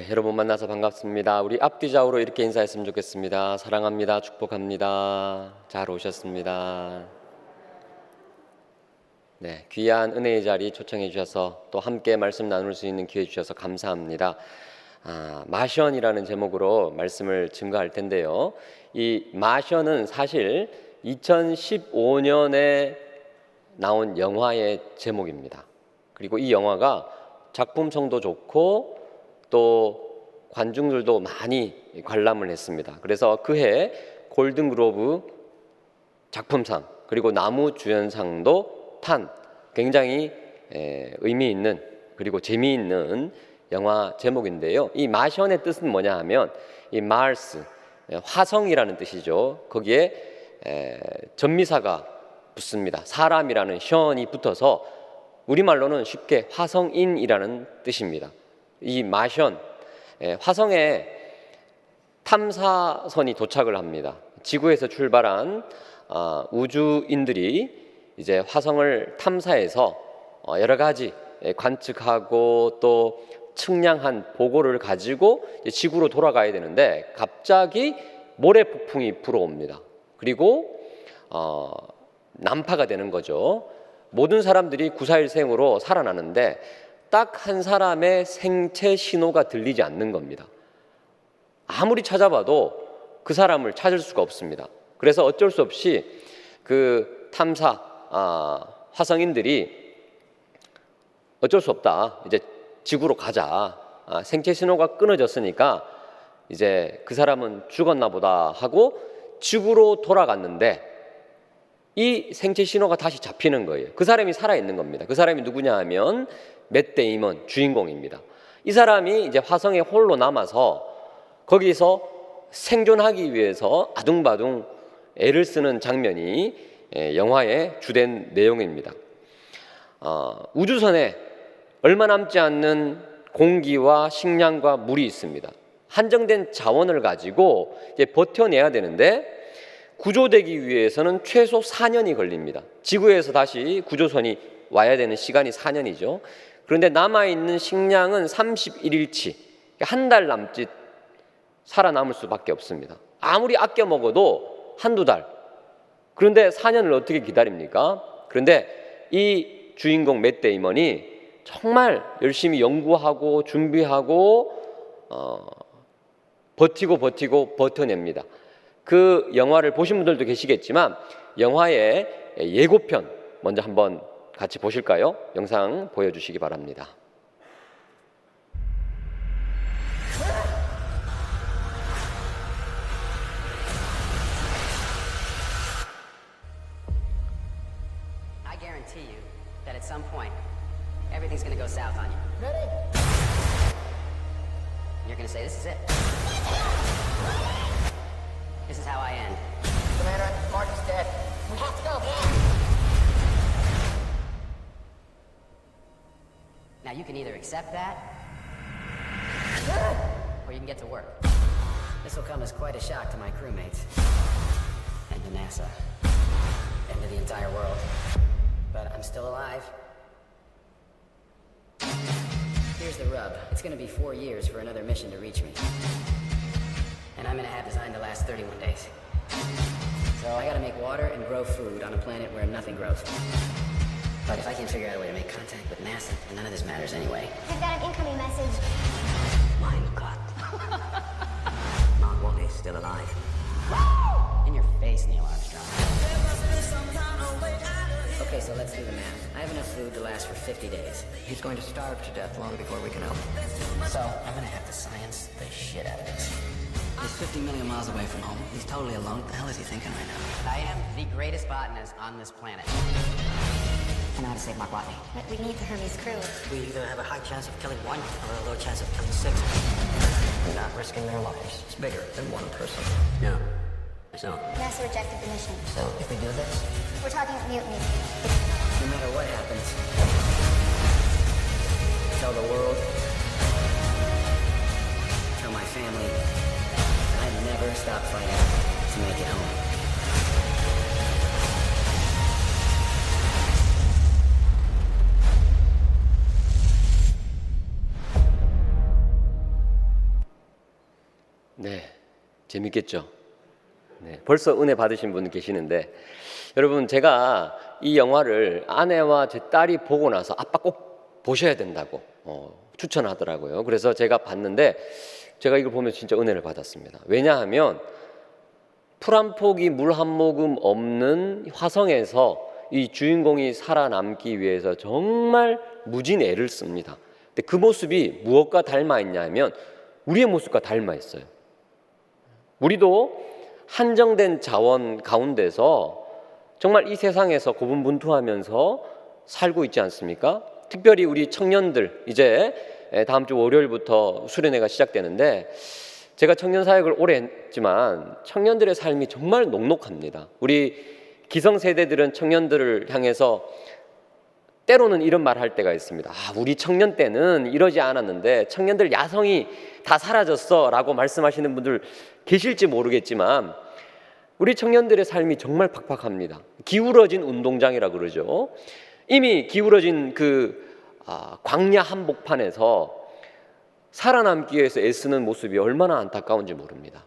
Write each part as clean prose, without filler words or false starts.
여러분 만나서 반갑습니다. 우리 앞뒤 좌우로 이렇게 인사했으면 좋겠습니다. 사랑합니다. 축복합니다. 잘 오셨습니다. 귀한 은혜의 자리 초청해 주셔서 또 함께 말씀 나눌 수 있는 기회 주셔서 감사합니다. 마션이라는 제목으로 말씀을 증거할 텐데요. 이 마션은 사실 2015년에 나온 영화의 제목입니다. 그리고 이 영화가 작품성도 좋고 또 관중들도 많이 관람을 했습니다. 그래서 그해 골든글로브 작품상 그리고 나무주연상도 탄 굉장히 의미 있는 그리고 재미있는 영화 제목인데요. 이 마션의 뜻은 뭐냐 하면 이 마르스, 화성이라는 뜻이죠. 거기에 전미사가 붙습니다. 사람이라는 션이 붙어서 우리말로는 쉽게 화성인이라는 뜻입니다. 이 마션, 화성에 탐사선이 도착을 합니다. 지구에서 출발한 우주인들이 이제 화성을 탐사해서 여러 가지 관측하고 또 측량한 보고를 가지고 지구로 돌아가야 되는데 갑자기 모래 폭풍이 불어옵니다. 그리고 난파가 되는 거죠. 모든 사람들이 구사일생으로 살아나는데 딱 한 사람의 생체 신호가 들리지 않는 겁니다. 아무리 찾아봐도 그 사람을 찾을 수가 없습니다. 그래서 어쩔 수 없이 그 탐사 화성인들이 어쩔 수 없다. 이제 지구로 가자. 생체 신호가 끊어졌으니까 이제 그 사람은 죽었나 보다 하고 지구로 돌아갔는데 이 생체 신호가 다시 잡히는 거예요. 그 사람이 살아있는 겁니다. 그 사람이 누구냐 하면 맷 데이먼 주인공입니다. 이 사람이 이제 화성에 홀로 남아서 거기서 생존하기 위해서 아둥바둥 애를 쓰는 장면이 영화의 주된 내용입니다. 우주선에 얼마 남지 않는 공기와 식량과 물이 있습니다. 한정된 자원을 가지고 이제 버텨내야 되는데 구조되기 위해서는 최소 4년이 걸립니다. 지구에서 다시 구조선이 와야 되는 시간이 4년이죠. 그런데 남아있는 식량은 31일치, 한 달 남짓 살아남을 수밖에 없습니다. 아무리 아껴 먹어도 한두 달. 그런데 4년을 어떻게 기다립니까? 그런데 이 주인공 맷 데이먼이 정말 열심히 연구하고 준비하고 버티고 버텨냅니다. 그 영화를 보신 분들도 계시겠지만 영화의 예고편 먼저 한번 같이 보실까요? 영상 보여주시기 바랍니다. I guarantee you that at some point everything's gonna go south on you. Ready? You're gonna say, "This is it. This is how I end." Commander, Mark is dead. We have to go, man. Now you can either accept that, or you can get to work. This will come as quite a shock to my crewmates, and to NASA, and to the entire world. But I'm still alive. Here's the rub. It's gonna be 4 years for another mission to reach me. And I'm gonna have designed to last 31 days. So I gotta make water and grow food on a planet where nothing grows. But if I can figure out a way to make contact with NASA, then none of this matters anyway. We've got an incoming message. Mein Gott. Mark Wally still alive. In your face, Neil Armstrong. Okay, so let's do the math. I have enough food to last for 50 days. He's going to starve to death long before we can help. So, I'm gonna have to science the shit out of this. He's 50 million miles away from home. He's totally alone. What the hell is he thinking right now? I am the greatest botanist on this planet. I know how to save Mark Watney. But we need the Hermes crew. We either have a high chance of killing one or a low chance of killing 6. We're not risking their lives. It's bigger than one person. Yeah. So, NASA rejected the mission. so if we do this, We're talking mutiny. no matter what happens, tell the world, tell my family, I never stop fighting to make it home. 네, 재밌겠죠? 네, 벌써 은혜 받으신 분 계시는데 여러분 제가 이 영화를 아내와 제 딸이 보고 나서 아빠 꼭 보셔야 된다고 추천하더라고요. 그래서 제가 봤는데 제가 이걸 보면 진짜 은혜를 받았습니다. 왜냐하면 풀 한 포기 물 한 모금 없는 화성에서 이 주인공이 살아남기 위해서 정말 무진 애를 씁니다. 근데 그 모습이 무엇과 닮아 있냐면 우리의 모습과 닮아 있어요. 우리도 한정된 자원 가운데서 정말 이 세상에서 고분분투하면서 살고 있지 않습니까? 특별히 우리 청년들, 이제 다음 주 월요일부터 수련회가 시작되는데 제가 청년 사역을 오래 했지만 청년들의 삶이 정말 녹록합니다. 우리 기성세대들은 청년들을 향해서 때로는 이런 말 할 때가 있습니다. 우리 청년 때는 이러지 않았는데 청년들 야성이 다 사라졌어 라고 말씀하시는 분들 계실지 모르겠지만 우리 청년들의 삶이 정말 팍팍합니다. 기울어진 운동장이라 그러죠. 이미 기울어진 광야 한복판에서 살아남기 위해서 애쓰는 모습이 얼마나 안타까운지 모릅니다.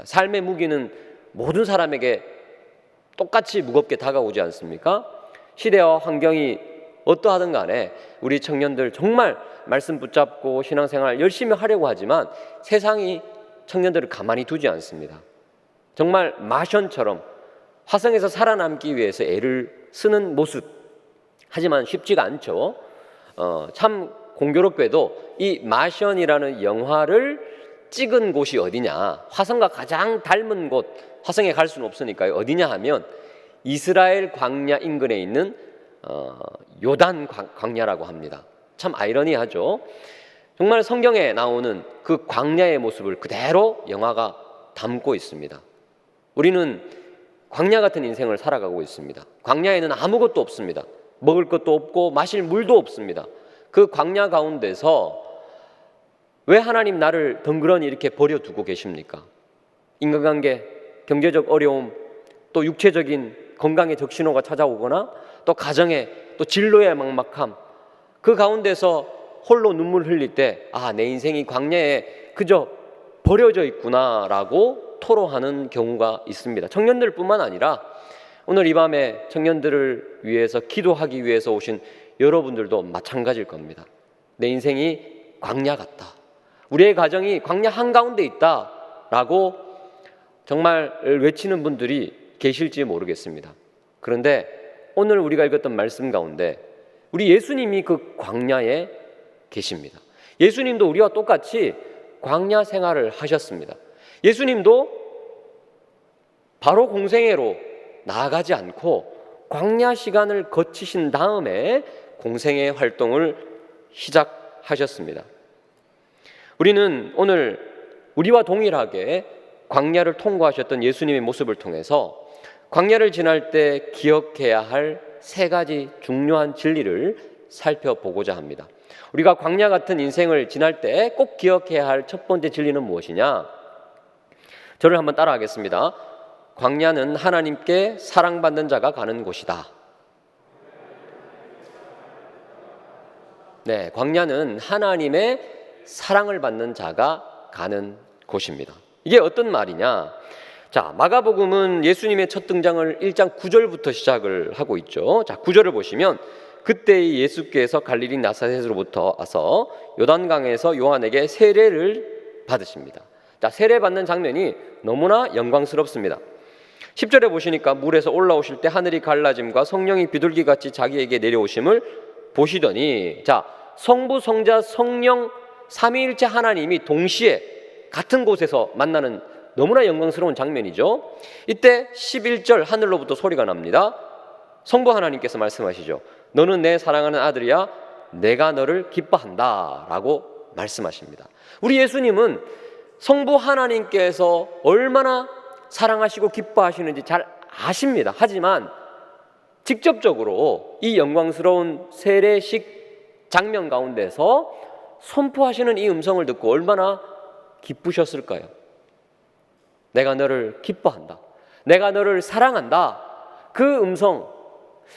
삶의 무기는 모든 사람에게 똑같이 무겁게 다가오지 않습니까? 시대와 환경이 어떠하든 간에 우리 청년들 정말 말씀 붙잡고 신앙생활 열심히 하려고 하지만 세상이 청년들을 가만히 두지 않습니다. 정말 마션처럼 화성에서 살아남기 위해서 애를 쓰는 모습. 하지만 쉽지가 않죠. 참 공교롭게도 이 마션이라는 영화를 찍은 곳이 어디냐, 화성과 가장 닮은 곳, 화성에 갈 수는 없으니까요. 어디냐 하면 이스라엘 광야 인근에 있는 요단 광야라고 합니다. 참 아이러니하죠. 정말 성경에 나오는 그 광야의 모습을 그대로 영화가 담고 있습니다. 우리는 광야 같은 인생을 살아가고 있습니다. 광야에는 아무것도 없습니다. 먹을 것도 없고 마실 물도 없습니다. 그 광야 가운데서 왜 하나님 나를 덩그러니 이렇게 버려두고 계십니까? 인간관계, 경제적 어려움, 또 육체적인 건강의 적신호가 찾아오거나 또 가정의 또 진로의 막막함, 그 가운데서 홀로 눈물 흘릴 때 내 인생이 광야에 그저 버려져 있구나라고 토로하는 경우가 있습니다. 청년들뿐만 아니라 오늘 이 밤에 청년들을 위해서 기도하기 위해서 오신 여러분들도 마찬가지일 겁니다. 내 인생이 광야 같다. 우리의 가정이 광야 한가운데 있다라고 정말 외치는 분들이 계실지 모르겠습니다. 그런데 오늘 우리가 읽었던 말씀 가운데 우리 예수님이 그 광야에 계십니다. 예수님도 우리와 똑같이 광야 생활을 하셨습니다. 예수님도 바로 공생애로 나아가지 않고 광야 시간을 거치신 다음에 공생애 활동을 시작하셨습니다. 우리는 오늘 우리와 동일하게 광야를 통과하셨던 예수님의 모습을 통해서 광야를 지날 때 기억해야 할 세 가지 중요한 진리를 살펴보고자 합니다. 우리가 광야 같은 인생을 지날 때 꼭 기억해야 할 첫 번째 진리는 무엇이냐? 저를 한번 따라하겠습니다. 광야는 하나님께 사랑받는 자가 가는 곳이다. 네, 광야는 하나님의 사랑을 받는 자가 가는 곳입니다. 이게 어떤 말이냐? 자, 마가복음은 예수님의 첫 등장을 1장 9절부터 시작을 하고 있죠. 자, 9절을 보시면 그때 예수께서 갈릴리 나사렛으로부터 와서 요단강에서 요한에게 세례를 받으십니다. 자, 세례 받는 장면이 너무나 영광스럽습니다. 10절에 보시니까 물에서 올라오실 때 하늘이 갈라짐과 성령이 비둘기같이 자기에게 내려오심을 보시더니, 자, 성부, 성자, 성령 삼위일체 하나님이 동시에 같은 곳에서 만나는 너무나 영광스러운 장면이죠. 이때 11절 하늘로부터 소리가 납니다. 성부 하나님께서 말씀하시죠. 너는 내 사랑하는 아들이야, 내가 너를 기뻐한다 라고 말씀하십니다. 우리 예수님은 성부 하나님께서 얼마나 사랑하시고 기뻐하시는지 잘 아십니다. 하지만 직접적으로 이 영광스러운 세례식 장면 가운데서 선포하시는 이 음성을 듣고 얼마나 기쁘셨을까요? 내가 너를 기뻐한다. 내가 너를 사랑한다. 그 음성,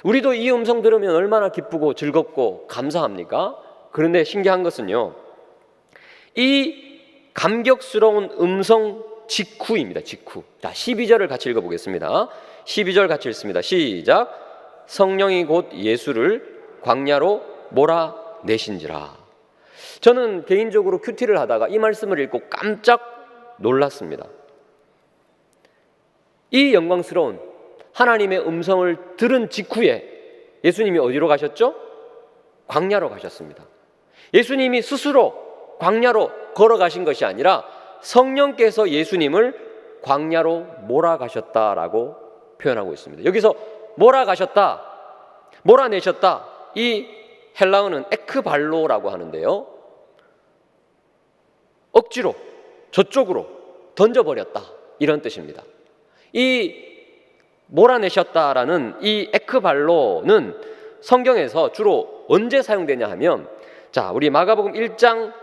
우리도 이 음성 들으면 얼마나 기쁘고 즐겁고 감사합니까? 그런데 신기한 것은요, 이 감격스러운 음성 직후입니다. 직후. 자, 12절을 같이 읽어보겠습니다. 12절 같이 읽습니다. 시작. 성령이 곧 예수를 광야로 몰아내신지라. 저는 개인적으로 큐티를 하다가 이 말씀을 읽고 깜짝 놀랐습니다. 이 영광스러운 하나님의 음성을 들은 직후에 예수님이 어디로 가셨죠? 광야로 가셨습니다. 예수님이 스스로 광야로 걸어가신 것이 아니라 성령께서 예수님을 광야로 몰아가셨다라고 표현하고 있습니다. 여기서 몰아가셨다, 몰아내셨다, 이 헬라어는 에크발로라고 하는데요, 억지로 저쪽으로 던져버렸다, 이런 뜻입니다. 이 몰아내셨다라는 이 에크발로는 성경에서 주로 언제 사용되냐 하면, 자, 우리 마가복음 1장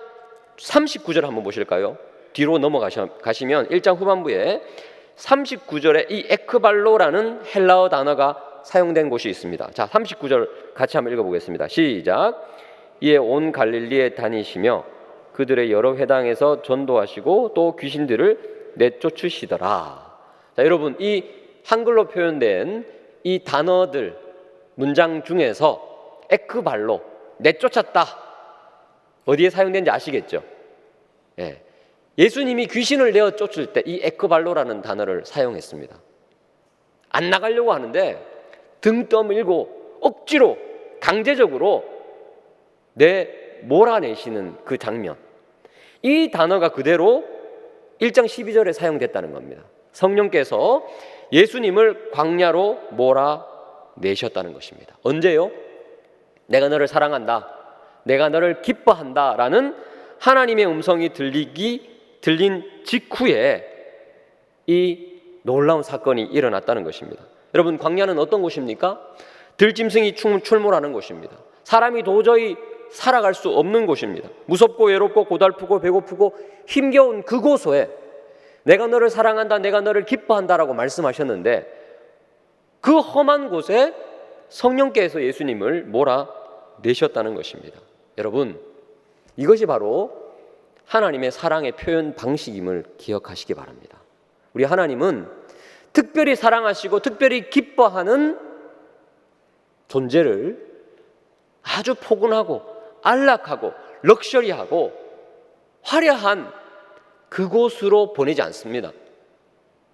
39절 한번 보실까요? 뒤로 넘어가시면 1장 후반부에 39절에 이 에크발로라는 헬라어 단어가 사용된 곳이 있습니다. 자, 39절 같이 한번 읽어보겠습니다. 시작. 이에 온 갈릴리에 다니시며 그들의 여러 회당에서 전도하시고 또 귀신들을 내쫓으시더라. 자, 여러분, 이 한글로 표현된 이 단어들 문장 중에서 에크발로, 내쫓았다, 어디에 사용된지 아시겠죠? 예. 예수님이 귀신을 내어 쫓을 때 이 에크발로라는 단어를 사용했습니다. 안 나가려고 하는데 등 떠밀고 억지로 강제적으로 몰아내시는 그 장면, 이 단어가 그대로 1장 12절에 사용됐다는 겁니다. 성령께서 예수님을 광야로 몰아내셨다는 것입니다. 언제요? 내가 너를 사랑한다, 내가 너를 기뻐한다 라는 하나님의 음성이 들린 직후에 이 놀라운 사건이 일어났다는 것입니다. 여러분, 광야는 어떤 곳입니까? 들짐승이 출몰하는 곳입니다. 사람이 도저히 살아갈 수 없는 곳입니다. 무섭고 외롭고 고달프고 배고프고 힘겨운 그곳에 내가 너를 사랑한다, 내가 너를 기뻐한다라고 말씀하셨는데, 그 험한 곳에 성령께서 예수님을 몰아내셨다는 것입니다. 여러분, 이것이 바로 하나님의 사랑의 표현 방식임을 기억하시기 바랍니다. 우리 하나님은 특별히 사랑하시고 특별히 기뻐하는 존재를 아주 포근하고 안락하고 럭셔리하고 화려한 그곳으로 보내지 않습니다.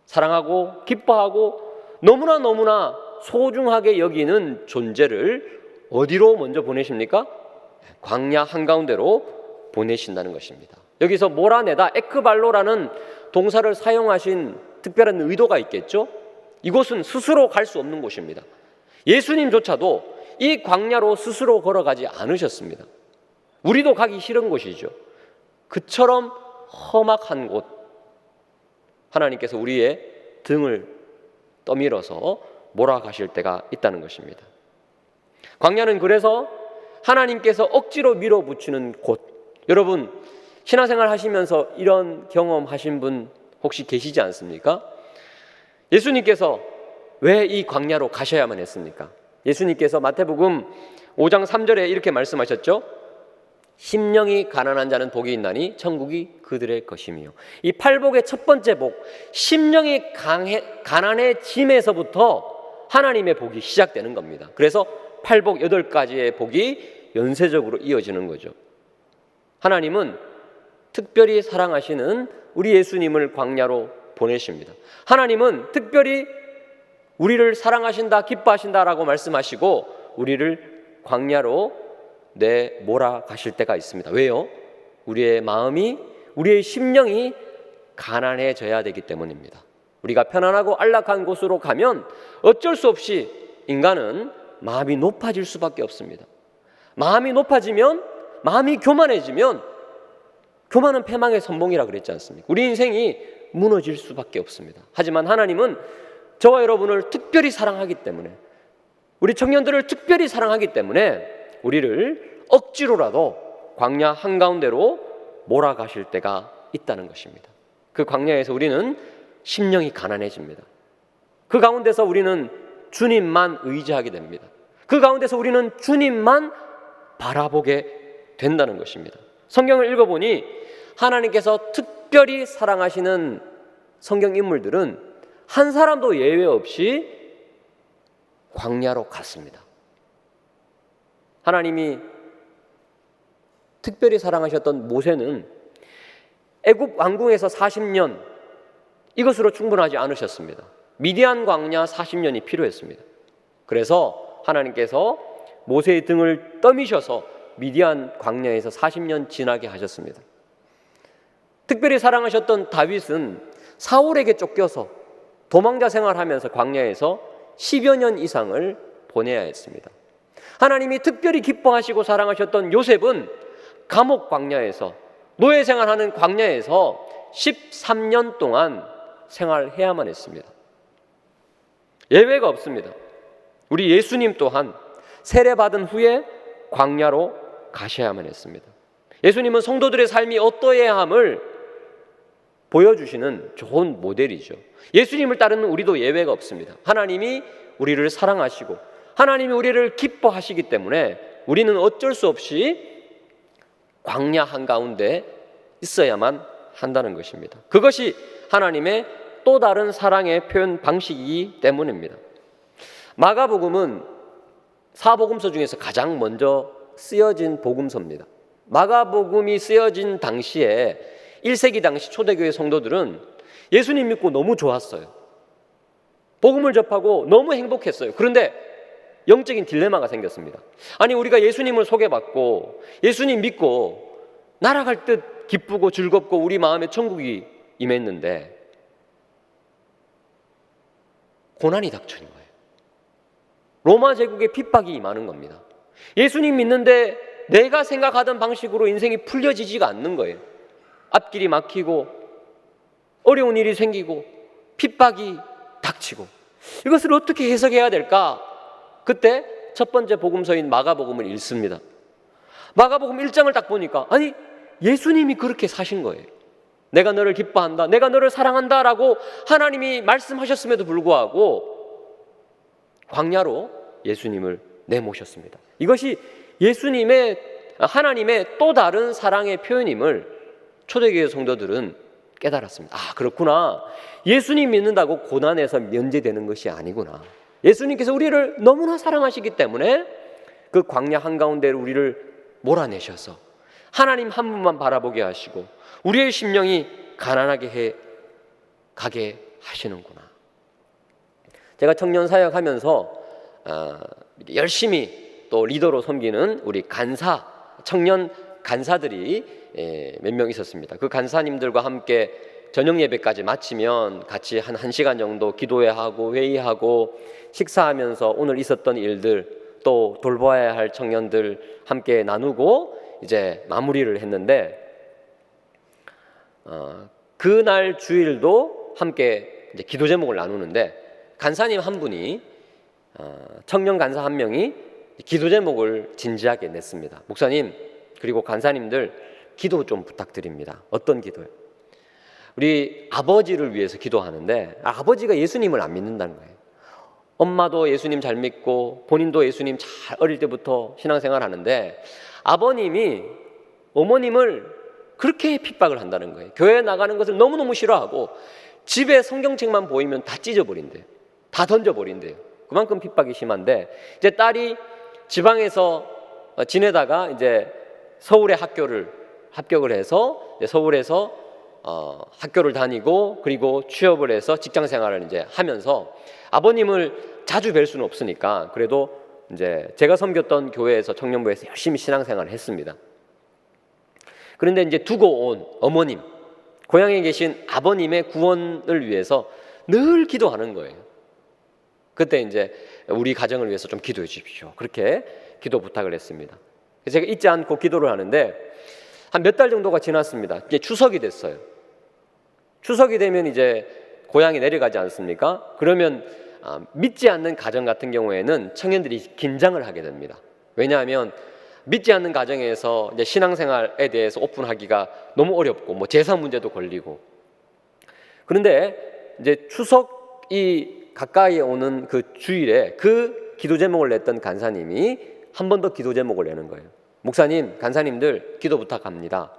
사랑하고 기뻐하고 너무나 소중하게 여기는 존재를 어디로 먼저 보내십니까? 광야 한가운데로 보내신다는 것입니다. 여기서 몰아내다, 에크발로라는 동사를 사용하신 특별한 의도가 있겠죠? 이곳은 스스로 갈 수 없는 곳입니다. 예수님조차도 이 광야로 스스로 걸어가지 않으셨습니다. 우리도 가기 싫은 곳이죠. 그처럼 험악한 곳, 하나님께서 우리의 등을 떠밀어서 몰아가실 때가 있다는 것입니다. 광야는 그래서 하나님께서 억지로 밀어붙이는 곳. 여러분, 신앙생활 하시면서 이런 경험하신 분 혹시 계시지 않습니까? 예수님께서 왜 이 광야로 가셔야만 했습니까? 예수님께서 마태복음 5장 3절에 이렇게 말씀하셨죠. 심령이 가난한 자는 복이 있나니 천국이 그들의 것이며. 이 팔복의 첫 번째 복, 심령이 가난해짐에서부터 하나님의 복이 시작되는 겁니다. 그래서 팔복 8가지의 복이 연쇄적으로 이어지는 거죠. 하나님은 특별히 사랑하시는 우리 예수님을 광야로 보내십니다. 하나님은 특별히 우리를 사랑하신다, 기뻐하신다라고 말씀하시고 우리를 광야로 몰아가실 때가 있습니다. 왜요? 우리의 마음이, 우리의 심령이 가난해져야 되기 때문입니다. 우리가 편안하고 안락한 곳으로 가면 어쩔 수 없이 인간은 마음이 높아질 수밖에 없습니다. 마음이 높아지면, 마음이 교만해지면, 교만은 패망의 선봉이라 그랬지 않습니까? 우리 인생이 무너질 수밖에 없습니다. 하지만 하나님은 저와 여러분을 특별히 사랑하기 때문에, 우리 청년들을 특별히 사랑하기 때문에 우리를 억지로라도 광야 한가운데로 몰아가실 때가 있다는 것입니다. 그 광야에서 우리는 심령이 가난해집니다. 그 가운데서 우리는 주님만 의지하게 됩니다. 그 가운데서 우리는 주님만 바라보게 된다는 것입니다. 성경을 읽어보니 하나님께서 특별히 사랑하시는 성경 인물들은 한 사람도 예외 없이 광야로 갔습니다. 하나님이 특별히 사랑하셨던 모세는 애굽 왕궁에서 40년 이것으로 충분하지 않으셨습니다. 미디안 광야 40년이 필요했습니다. 그래서 하나님께서 모세의 등을 떠미셔서 미디안 광야에서 40년 지나게 하셨습니다. 특별히 사랑하셨던 다윗은 사울에게 쫓겨서 도망자 생활하면서 광야에서 10여 년 이상을 보내야 했습니다. 하나님이 특별히 기뻐하시고 사랑하셨던 요셉은 감옥 광야에서 노예 생활하는 광야에서 13년 동안 생활해야만 했습니다. 예외가 없습니다. 우리 예수님 또한 세례받은 후에 광야로 가셔야만 했습니다. 예수님은 성도들의 삶이 어떠해야 함을 보여주시는 좋은 모델이죠. 예수님을 따르는 우리도 예외가 없습니다. 하나님이 우리를 사랑하시고 하나님이 우리를 기뻐하시기 때문에 우리는 어쩔 수 없이 광야 한가운데 있어야만 한다는 것입니다. 그것이 하나님의 또 다른 사랑의 표현 방식이기 때문입니다. 마가복음은 사복음서 중에서 가장 먼저 쓰여진 복음서입니다. 마가복음이 쓰여진 당시에 1세기 당시 초대교회 성도들은 예수님 믿고 너무 좋았어요. 복음을 접하고 너무 행복했어요. 그런데 영적인 딜레마가 생겼습니다. 아니, 우리가 예수님을 소개받고 예수님 믿고 날아갈 듯 기쁘고 즐겁고 우리 마음에 천국이 임했는데 고난이 닥쳐진 거예요. 로마 제국의 핍박이 임하는 겁니다. 예수님 믿는데 내가 생각하던 방식으로 인생이 풀려지지가 않는 거예요. 앞길이 막히고 어려운 일이 생기고 핍박이 닥치고 이것을 어떻게 해석해야 될까? 그때 첫 번째 복음서인 마가복음을 읽습니다. 마가복음 1장을 딱 보니까 아니, 예수님이 그렇게 사신 거예요. 내가 너를 기뻐한다, 내가 너를 사랑한다 라고 하나님이 말씀하셨음에도 불구하고 광야로 예수님을 내모셨습니다. 이것이 하나님의 또 다른 사랑의 표현임을 초대교회 성도들은 깨달았습니다. 아, 그렇구나. 예수님 믿는다고 고난에서 면제되는 것이 아니구나. 예수님께서 우리를 너무나 사랑하시기 때문에 그 광야 한가운데 우리를 몰아내셔서 하나님 한 분만 바라보게 하시고 우리의 심령이 가난하게 가게 하시는구나. 제가 청년 사역하면서 열심히 또 리더로 섬기는 우리 청년 간사들이 몇 명 있었습니다. 그 간사님들과 함께 저녁 예배까지 마치면 같이 한 1시간 정도 기도회하고 회의하고 식사하면서 오늘 있었던 일들 또 돌봐야 할 청년들 함께 나누고 이제 마무리를 했는데 그날 주일도 함께 이제 기도 제목을 나누는데 간사님 한 분이 청년 간사 한 명이 기도 제목을 진지하게 냈습니다. 목사님 그리고 간사님들 기도 좀 부탁드립니다. 어떤 기도요? 우리 아버지를 위해서 기도하는데 아버지가 예수님을 안 믿는다는 거예요. 엄마도 예수님 잘 믿고 본인도 예수님 잘 어릴 때부터 신앙생활 하는데 아버님이 어머님을 그렇게 핍박을 한다는 거예요. 교회 나가는 것을 너무너무 싫어하고 집에 성경책만 보이면 다 찢어버린대요. 다 던져버린대요. 그만큼 핍박이 심한데 이제 딸이 지방에서 지내다가 이제 서울에 합격을 해서 이제 서울에서 학교를 다니고 그리고 취업을 해서 직장 생활을 이제 하면서 아버님을 자주 뵐 수는 없으니까 그래도 이제 제가 섬겼던 교회에서 청년부에서 열심히 신앙생활을 했습니다. 그런데 이제 두고 온 어머님, 고향에 계신 아버님의 구원을 위해서 늘 기도하는 거예요. 그때 이제 우리 가정을 위해서 좀 기도해 주십시오. 그렇게 기도 부탁을 했습니다. 제가 잊지 않고 기도를 하는데 한 몇 달 정도가 지났습니다. 이제 추석이 됐어요. 추석이 되면 이제 고향에 내려가지 않습니까? 그러면 믿지 않는 가정 같은 경우에는 청년들이 긴장을 하게 됩니다. 왜냐하면 믿지 않는 가정에서 이제 신앙생활에 대해서 오픈하기가 너무 어렵고 뭐 재산 문제도 걸리고 그런데 이제 추석이 가까이 오는 그 주일에 그 기도 제목을 냈던 간사님이 한 번 더 기도 제목을 내는 거예요. 목사님, 간사님들 기도 부탁합니다.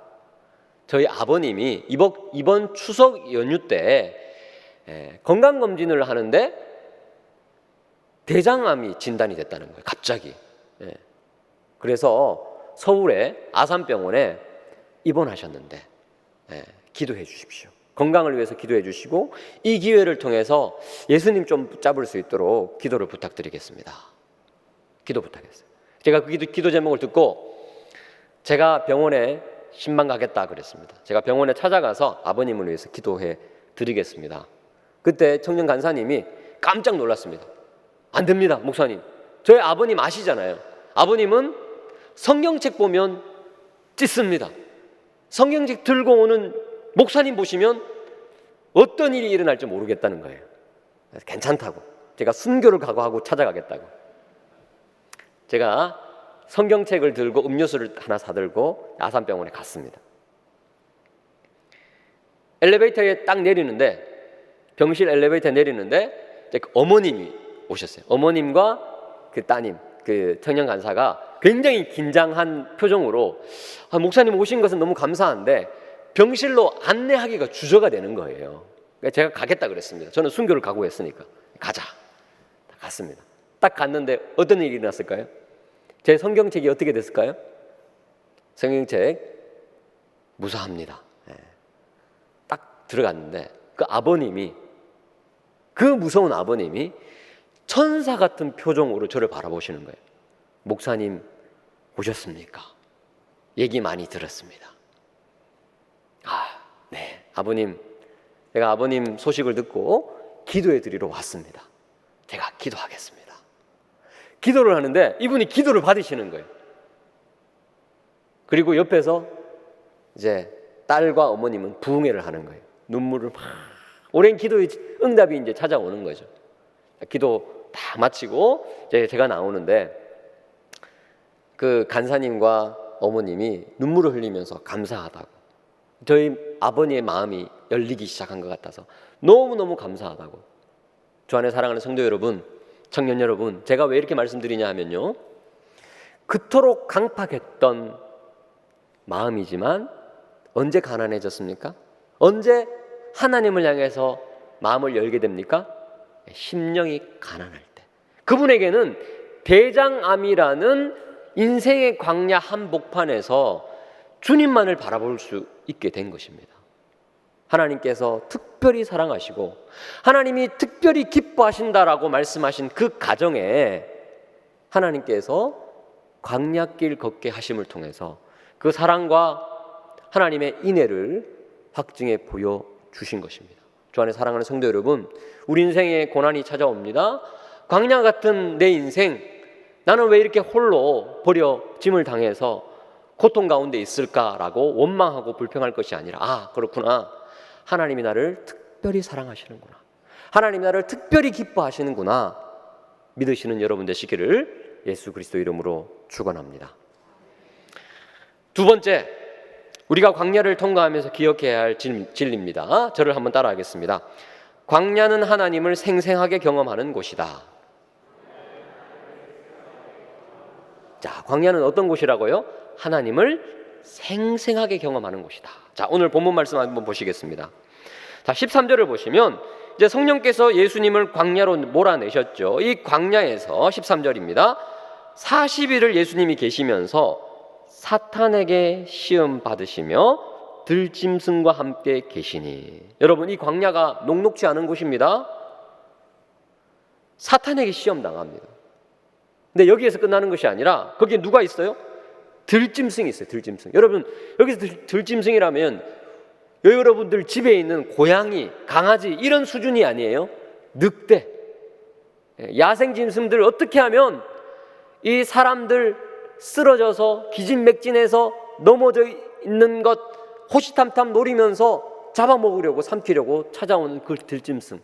저희 아버님이 이번 추석 연휴 때 건강검진을 하는데 대장암이 진단이 됐다는 거예요. 갑자기. 그래서 서울의 아산병원에 입원하셨는데 기도해 주십시오. 건강을 위해서 기도해 주시고 이 기회를 통해서 예수님 좀 붙잡을 수 있도록 기도를 부탁드리겠습니다. 기도 부탁했어요. 제가 그 기도 제목을 듣고 제가 병원에 신방 가겠다 그랬습니다. 제가 병원에 찾아가서 아버님을 위해서 기도해 드리겠습니다. 그때 청년 간사님이 깜짝 놀랐습니다. 안 됩니다, 목사님. 저희 아버님 아시잖아요. 아버님은 성경책 보면 찢습니다. 성경책 들고 오는 목사님 보시면 어떤 일이 일어날지 모르겠다는 거예요. 그래서 괜찮다고. 제가 순교를 각오하고 찾아가겠다고. 제가 성경책을 들고 음료수를 하나 사들고 아산병원에 갔습니다. 엘리베이터에 딱 내리는데, 병실 엘리베이터에 내리는데 이제 그 어머님이 오셨어요. 어머님과 그 따님, 그 청년 간사가 굉장히 긴장한 표정으로 목사님 오신 것은 너무 감사한데 병실로 안내하기가 주저가 되는 거예요. 그러니까 제가 가겠다 그랬습니다. 저는 순교를 각오했으니까 가자. 갔습니다. 딱 갔는데 어떤 일이 일어났을까요? 제 성경책이 어떻게 됐을까요? 성경책 무사합니다. 딱 들어갔는데 그 아버님이, 그 무서운 아버님이 천사 같은 표정으로 저를 바라보시는 거예요. 목사님 오셨습니까? 얘기 많이 들었습니다. 네, 아버님, 제가 아버님 소식을 듣고 기도해 드리러 왔습니다. 제가 기도하겠습니다. 기도를 하는데 이분이 기도를 받으시는 거예요. 그리고 옆에서 이제 딸과 어머님은 부흥회를 하는 거예요. 눈물을 막, 오랜 기도의 응답이 이제 찾아오는 거죠. 기도 다 마치고 이제 제가 나오는데 그 간사님과 어머님이 눈물을 흘리면서 감사하다고, 저희 아버님의 마음이 열리기 시작한 것 같아서 너무너무 감사하다고. 주 안에 사랑하는 성도 여러분, 청년 여러분, 제가 왜 이렇게 말씀드리냐 하면요, 그토록 강팍했던 마음이지만 언제 가난해졌습니까? 언제 하나님을 향해서 마음을 열게 됩니까? 심령이 가난할 때. 그분에게는 대장암이라는 인생의 광야 한복판에서 주님만을 바라볼 수 있게 된 것입니다. 하나님께서 특별히 사랑하시고 하나님이 특별히 기뻐하신다라고 말씀하신 그 가정에 하나님께서 광야길 걷게 하심을 통해서 그 사랑과 하나님의 인애를 확증해 보여주신 것입니다. 주 안에 사랑하는 성도 여러분, 우리 인생에 고난이 찾아옵니다. 광야 같은 내 인생, 나는 왜 이렇게 홀로 버려짐을 당해서 고통 가운데 있을까라고 원망하고 불평할 것이 아니라, 그렇구나, 하나님이 나를 특별히 사랑하시는구나, 하나님이 나를 특별히 기뻐하시는구나 믿으시는 여러분 되시기를 예수 그리스도 이름으로 축원합니다. 두 번째, 우리가 광야를 통과하면서 기억해야 할 진리입니다. 저를 한번 따라하겠습니다. 광야는 하나님을 생생하게 경험하는 곳이다. 자, 광야는 어떤 곳이라고요? 하나님을 생생하게 경험하는 곳이다. 자, 오늘 본문 말씀 한번 보시겠습니다. 자, 13절을 보시면 이제 성령께서 예수님을 광야로 몰아내셨죠. 이 광야에서 13절입니다. 40일을 예수님이 계시면서 사탄에게 시험 받으시며 들짐승과 함께 계시니. 여러분, 이 광야가 녹록지 않은 곳입니다. 사탄에게 시험 당합니다. 근데 여기에서 끝나는 것이 아니라 거기에 누가 있어요? 들짐승이 있어요. 들짐승. 여러분, 여기서 들짐승이라면 여러분들 집에 있는 고양이, 강아지 이런 수준이 아니에요. 늑대, 야생 짐승들 어떻게 하면 이 사람들 쓰러져서 기진맥진해서 넘어져 있는 것 호시탐탐 노리면서 잡아먹으려고, 삼키려고 찾아오는 그 들짐승.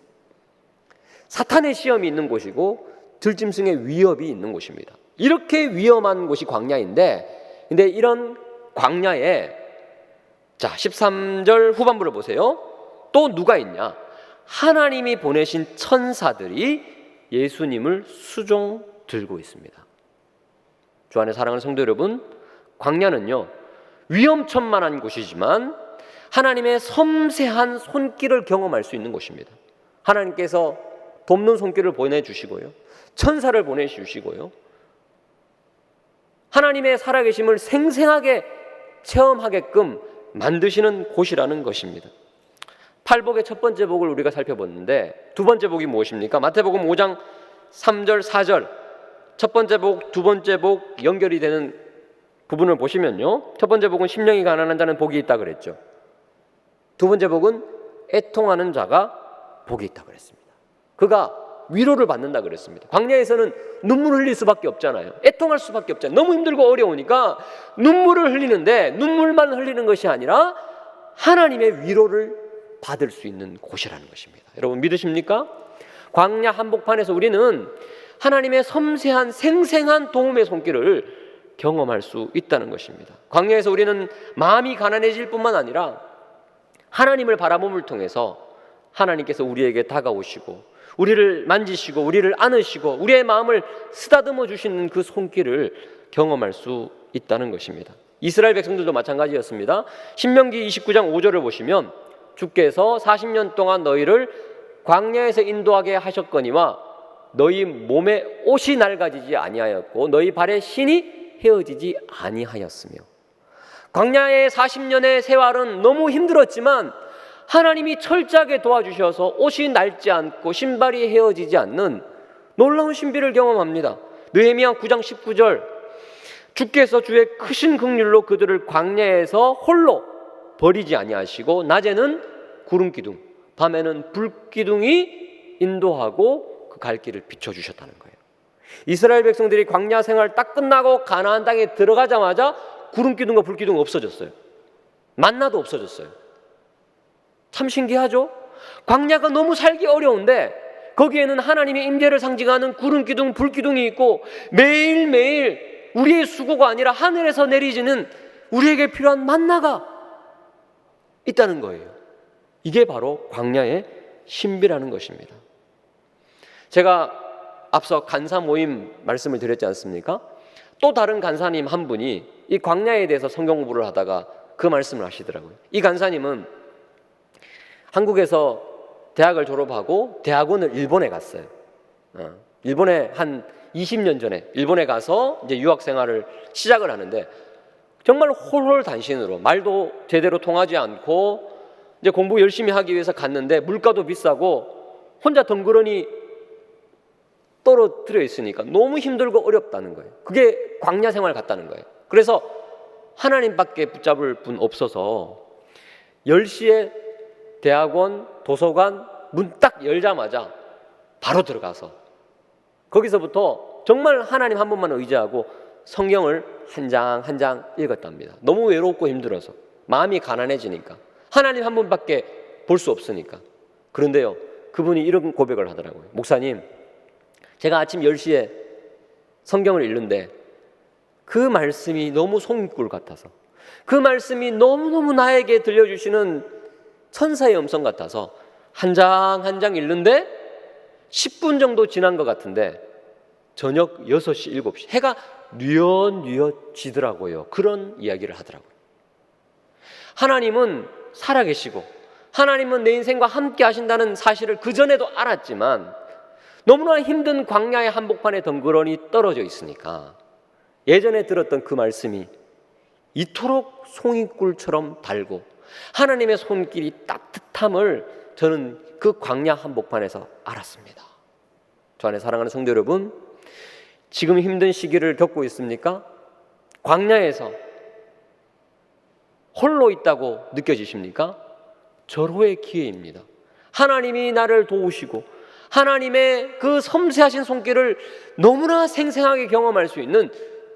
사탄의 시험이 있는 곳이고 들짐승의 위협이 있는 곳입니다. 이렇게 위험한 곳이 광야인데, 근데 이런 광야에, 자, 13절 후반부를 보세요. 또 누가 있냐? 하나님이 보내신 천사들이 예수님을 수종 들고 있습니다. 주 안에 사랑하는 성도 여러분, 광야는요, 위험천만한 곳이지만 하나님의 섬세한 손길을 경험할 수 있는 곳입니다. 하나님께서 돕는 손길을 보내주시고요, 천사를 보내주시고요, 하나님의 살아계심을 생생하게 체험하게끔 만드시는 곳이라는 것입니다. 팔복의 첫 번째 복을 우리가 살펴봤는데 두 번째 복이 무엇입니까? 마태복음 5장 3절 4절 첫 번째 복, 두 번째 복 연결이 되는 부분을 보시면요, 첫 번째 복은 심령이 가난한 자는 복이 있다 그랬죠. 두 번째 복은 애통하는 자가 복이 있다 그랬습니다. 그가 위로를 받는다 그랬습니다. 광야에서는 눈물 흘릴 수밖에 없잖아요. 애통할 수밖에 없잖아요. 너무 힘들고 어려우니까 눈물을 흘리는데 눈물만 흘리는 것이 아니라 하나님의 위로를 받을 수 있는 곳이라는 것입니다. 여러분 믿으십니까? 광야 한복판에서 우리는 하나님의 섬세한 생생한 도움의 손길을 경험할 수 있다는 것입니다. 광야에서 우리는 마음이 가난해질 뿐만 아니라 하나님을 바라봄을 통해서 하나님께서 우리에게 다가오시고 우리를 만지시고 우리를 안으시고 우리의 마음을 쓰다듬어 주시는 그 손길을 경험할 수 있다는 것입니다. 이스라엘 백성들도 마찬가지였습니다. 신명기 29장 5절을 보시면 주께서 40년 동안 너희를 광야에서 인도하게 하셨거니와 너희 몸에 옷이 낡아지지 아니하였고 너희 발에 신이 헤어지지 아니하였으며. 광야의 40년의 생활은 너무 힘들었지만 하나님이 철저하게 도와주셔서 옷이 낡지 않고 신발이 헤어지지 않는 놀라운 신비를 경험합니다. 느헤미야 9장 19절 주께서 주의 크신 긍휼로 그들을 광야에서 홀로 버리지 아니하시고 낮에는 구름기둥 밤에는 불기둥이 인도하고 그 갈 길을 비춰주셨다는 거예요. 이스라엘 백성들이 광야 생활 딱 끝나고 가나안 땅에 들어가자마자 구름기둥과 불기둥 없어졌어요. 만나도 없어졌어요. 참 신기하죠? 광야가 너무 살기 어려운데 거기에는 하나님의 임재를 상징하는 구름기둥, 불기둥이 있고 매일매일 우리의 수고가 아니라 하늘에서 내리지는 우리에게 필요한 만나가 있다는 거예요. 이게 바로 광야의 신비라는 것입니다. 제가 앞서 간사 모임 말씀을 드렸지 않습니까? 또 다른 간사님 한 분이 이 광야에 대해서 성경 공부를 하다가 그 말씀을 하시더라고요. 이 간사님은 한국에서 대학을 졸업하고 대학원을 일본에 갔어요. 일본에 한 20년 전에 일본에 가서 이제 유학 생활을 시작을 하는데 정말 홀홀단신으로 말도 제대로 통하지 않고 이제 공부 열심히 하기 위해서 갔는데 물가도 비싸고 혼자 덩그러니 떨어뜨려 있으니까 너무 힘들고 어렵다는 거예요. 그게 광야 생활 같다는 거예요. 그래서 하나님밖에 붙잡을 분 없어서 10시에 대학원, 도서관 문 딱 열자마자 바로 들어가서 거기서부터 정말 하나님 한 분만 의지하고 성경을 한 장 한 장 읽었답니다. 너무 외롭고 힘들어서 마음이 가난해지니까 하나님 한 분밖에 볼 수 없으니까. 그런데요, 그분이 이런 고백을 하더라고요. 목사님, 제가 아침 10시에 성경을 읽는데 그 말씀이 너무 송이꿀 같아서 그 말씀이 너무너무 나에게 들려주시는 천사의 음성 같아서 한 장 한 장 읽는데 10분 정도 지난 것 같은데 저녁 6시, 7시 해가 뉘엿뉘엿 지더라고요. 그런 이야기를 하더라고요. 하나님은 살아계시고 하나님은 내 인생과 함께 하신다는 사실을 그전에도 알았지만 너무나 힘든 광야의 한복판에 덩그러니 떨어져 있으니까 예전에 들었던 그 말씀이 이토록 송이꿀처럼 달고 하나님의 손길이 따뜻함을 저는 그 광야 한복판에서 알았습니다. 저 안에 사랑하는 성도 여러분, 지금 힘든 시기를 겪고 있습니까? 광야에서 홀로 있다고 느껴지십니까? 절호의 기회입니다. 하나님이 나를 도우시고 하나님의 그 섬세하신 손길을 너무나 생생하게 경험할 수 있는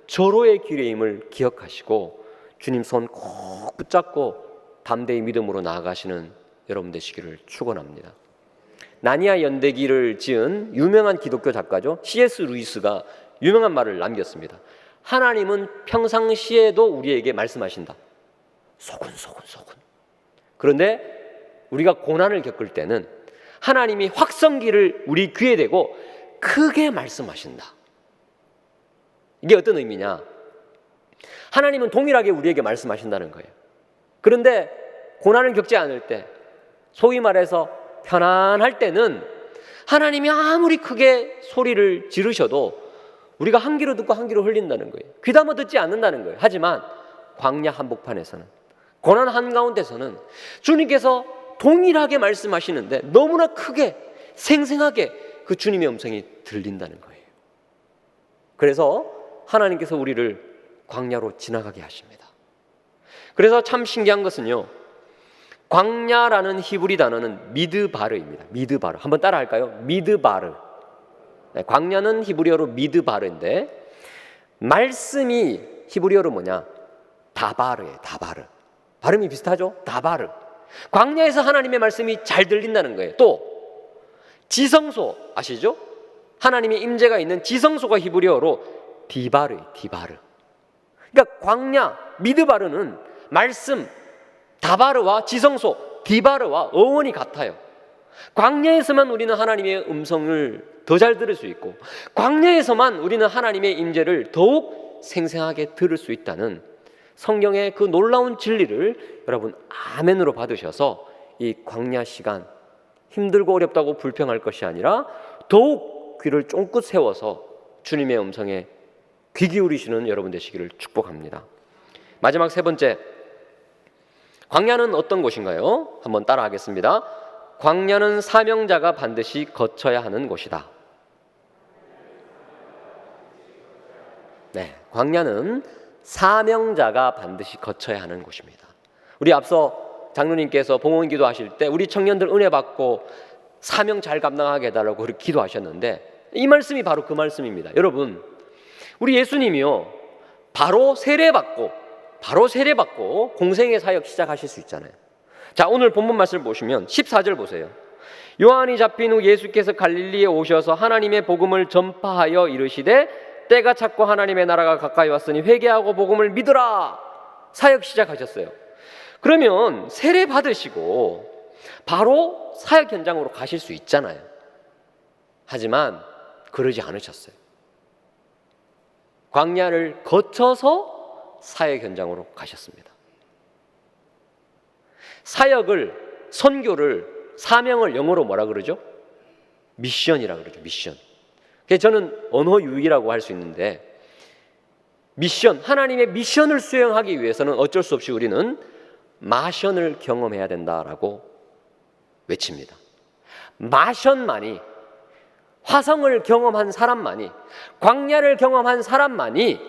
절호의 기회임을 기억하시고 주님 손 꼭 붙잡고 담대히 믿음으로 나아가시는 여러분 되시기를 축원합니다. 나니아 연대기를 지은 유명한 기독교 작가죠. C.S. 루이스가 유명한 말을 남겼습니다. 하나님은 평상시에도 우리에게 말씀하신다. 소근소근. 그런데 우리가 고난을 겪을 때는 하나님이 확성기를 우리 귀에 대고 크게 말씀하신다. 이게 어떤 의미냐? 하나님은 동일하게 우리에게 말씀하신다는 거예요. 그런데 고난을 겪지 않을 때, 소위 말해서 편안할 때는 하나님이 아무리 크게 소리를 지르셔도 우리가 한 귀로 듣고 한 귀로 흘린다는 거예요. 귀담아 듣지 않는다는 거예요. 하지만 광야 한복판에서는, 고난 한가운데서는 주님께서 동일하게 말씀하시는데 너무나 크게 생생하게 그 주님의 음성이 들린다는 거예요. 그래서 하나님께서 우리를 광야로 지나가게 하십니다. 그래서 참 신기한 것은요, 광야라는 히브리 단어는 미드바르입니다. 미드바르. 한번 따라 할까요? 미드바르. 네, 광야는 히브리어로 미드바르인데 말씀이 히브리어로 뭐냐? 다바르예요. 다바르. 발음이 비슷하죠? 다바르. 광야에서 하나님의 말씀이 잘 들린다는 거예요. 또 지성소 아시죠? 하나님의 임재가 있는 지성소가 히브리어로 디바르예요. 디바르. 그러니까 광야 미드바르는 말씀 다바르와 지성소 디바르와 어원이 같아요. 광야에서만 우리는 하나님의 음성을 더 잘 들을 수 있고, 광야에서만 우리는 하나님의 임재를 더욱 생생하게 들을 수 있다는 성경의 그 놀라운 진리를 여러분 아멘으로 받으셔서 이 광야 시간 힘들고 어렵다고 불평할 것이 아니라 더욱 귀를 쫑긋 세워서 주님의 음성에 귀 기울이시는 여러분 되시기를 축복합니다. 마지막 세 번째, 광야는 어떤 곳인가요? 한번 따라 하겠습니다. 광야는 사명자가 반드시 거쳐야 하는 곳이다. 네, 광야는 사명자가 반드시 거쳐야 하는 곳입니다. 우리 앞서 장로님께서 봉헌 기도하실 때 우리 청년들 은혜 받고 사명 잘 감당하게 해달라고 그렇게 기도하셨는데 이 말씀이 바로 그 말씀입니다. 여러분, 우리 예수님이요 바로 세례받고 공생의 사역 시작하실 수 있잖아요. 자, 오늘 본문 말씀을 보시면 14절 보세요. 요한이 잡힌 후 예수께서 갈릴리에 오셔서 하나님의 복음을 전파하여 이르시되 때가 찼고 하나님의 나라가 가까이 왔으니 회개하고 복음을 믿으라. 사역 시작하셨어요. 그러면 세례 받으시고 바로 사역 현장으로 가실 수 있잖아요. 하지만 그러지 않으셨어요. 광야를 거쳐서 사역 현장으로 가셨습니다. 사역을, 선교를, 사명을 영어로 뭐라 그러죠? 미션이라 그러죠. 미션. 그래서 저는 언어 유희라고 할 수 있는데, 미션, 하나님의 미션을 수행하기 위해서는 어쩔 수 없이 우리는 마션을 경험해야 된다라고 외칩니다. 마션만이, 화성을 경험한 사람만이, 광야를 경험한 사람만이